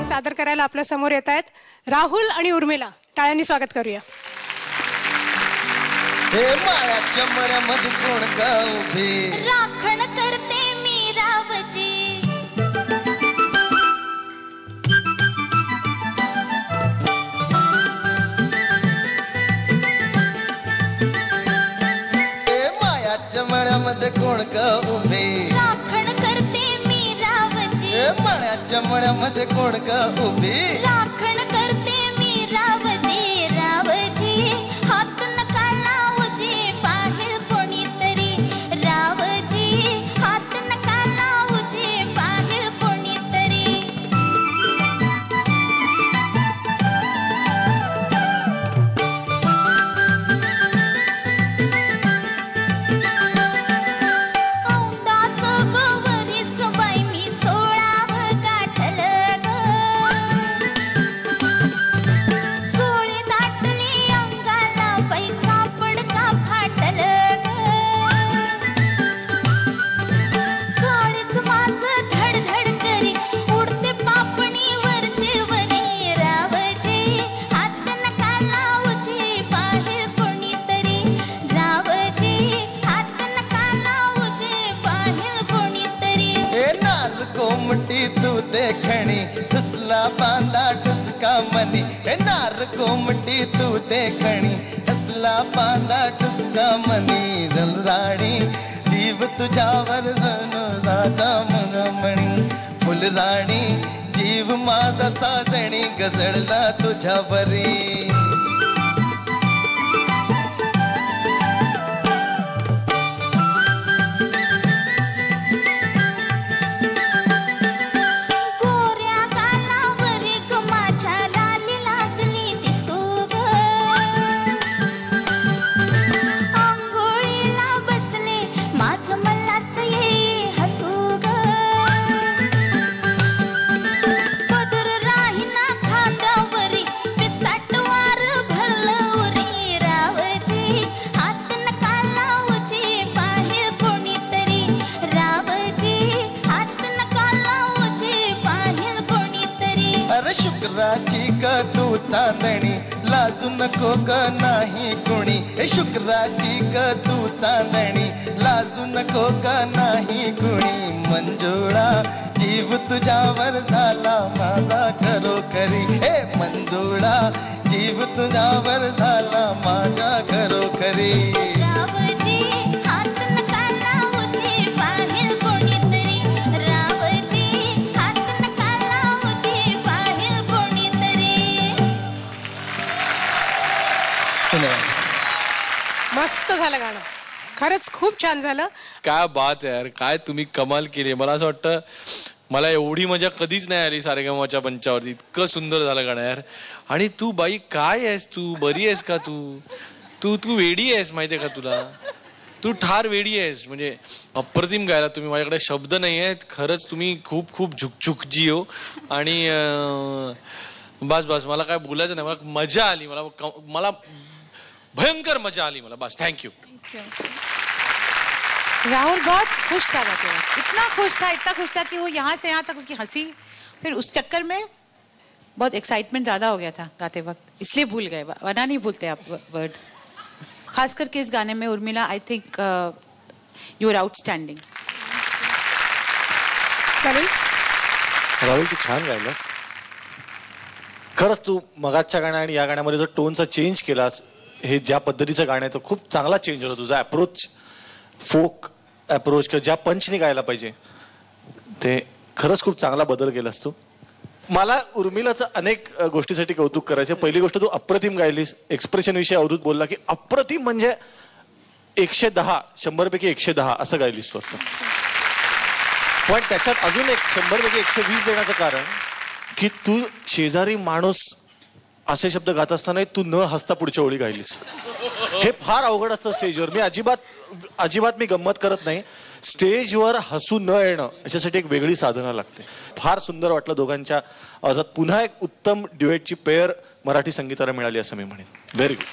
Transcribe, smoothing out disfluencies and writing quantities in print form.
सादर करायला आपल्या समोर येत आहेत राहुल आणि उर्मिला. टाळ्यांनी स्वागत करूया. हे मायाच्या मळ्यामध्ये कोण ग उभे राखण करते मी रावजी. हे मायाच्या मळ्यामध्ये कोण ग उभे राखण करते मी रावजी. हे मायाच्या मळ्यामध्ये कोण ग उभे राखण करते मी रावजी. रावजी हात नका लावजी बाहेर कोणीतरी. रावजी हात नका लावजी बाहेर कोणीतरी. औंदाचं गवरीस बाई मी 16व गाठल ग. सोळी दाटली अंगाला बाई कापड का फाटल ग. काळीच माझं धडधड करी उडते पापणी वरचे वरी. रावजी हात नका लावजी बाहेर कोणीतरी. रावजी हात नका लावजी बाहेर कोणीतरी. हे नाल कोमटी तू देखणी ठुसला बांधा ठुसका मनी. हे नार कोमटी तू देखणी ठुसला बांधा ठुसका मनी. राणी जीव तुझ्यावर जणू जाता मणी. फुलराणी जीव माझा साजणी गजळला तुझ्यावरी. गोऱ्या गालावरी ग माझ्या लाली लागली दिसू ग. आंघोळीला बसले माझं मलाच ये हसू ग. पदर राहीना खांद्यावरी पिसाट वार भरलं उरी. रावजी हात नका लावजी बाहेर कोणीतरी. रावजी हात नका लावजी बाहेर कोणीतरी. अरे शुक्राची ग तू चांदणी लाजू नको ग नाही कुणी. हे शुक्राची ग तू चांदणी लाजू नको ग नाही कुणी. मंजुळा जीव तुझ्यावर झाला माझा खरोखरी. हे मंजुळा जीव तुझ्यावर झाला माझ्या खरोखरी. रावजी हात नका लावजी बाहेर कोणीतरी. रावजी हात नका लावजी बाहेर कोणीतरी. मस्त झालं गाणं. खरंच खूप छान झालं. काय बात आहे यार, काय तुम्ही कमाल केली. मला असं वाटतं मला एवढी मजा कधीच नाही आली सारेगमच्या मंचावरती. इतकं सुंदर झालं गाणं यार. आणि तू बाई काय आहेस, तू बरी आहेस का? तू तू तू वेडी आहेस माहितीये का तुला? तू ठार वेडी आहेस. म्हणजे अप्रतिम गायला तुम्ही. माझ्याकडे शब्द नाही आहेत. खरंच तुम्ही खूप खूप झुकझुक जी हो. आणि बस बस मला काय बोलायचं नाही. मला मजा आली. मला भयंकर मजा आली मला. बस थँक्यू. राहुल बहुत खुश था गाते वक्त. इतना खुश था कि वो यहाँ से यहाँ तक उसकी हंसी, फिर उस चक्कर में बहुत एक्साइटमेंट ज्यादा हो गया था गाते वक्त, इसलिए भूल गए. वरना नहीं भूलते आप वर्ड्स. खास करके इस गाने में Urmila, I think you are outstanding. चालेल. राहुल तू छान गायलास. खरंच तू मगाच्या गाण्या आणि या गाण्यामध्ये जो टोनचा चेंज केलास, हे ज्या पद्धतीचं गाणं आहे तो खूप चांगला चेंज होता. तुझा अप्रोच, फोक अप्रोच किंवा ज्या पंचनी गायला पाहिजे ते खरंच खूप चांगला बदल केलास तू. मला उर्मिलाचं अनेक गोष्टीसाठी कौतुक करायचे. पहिली गोष्ट तू अप्रतिम गायलीस. एक्सप्रेशन विषयी अवधूत बोलला की अप्रतिम म्हणजे 110, 100 पैकी 110 असं गायलीस तू. पण त्याच्यात अजून एक 100 पैकी 120 देण्याचं कारण की तू शेजारी माणूस असे शब्द गात असताना तू न हसता पुढच्या ओळी गायलीस. हे फार अवघड असतं स्टेजवर. मी अजिबात मी गंमत करत नाही. स्टेजवर हसू न येणं याच्यासाठी एक वेगळी साधना लागते. फार सुंदर वाटलं दोघांच्या आवाजात. पुन्हा एक उत्तम ड्युएटची पेअर मराठी संगीताला मिळाली असं मी म्हणेन. Very good.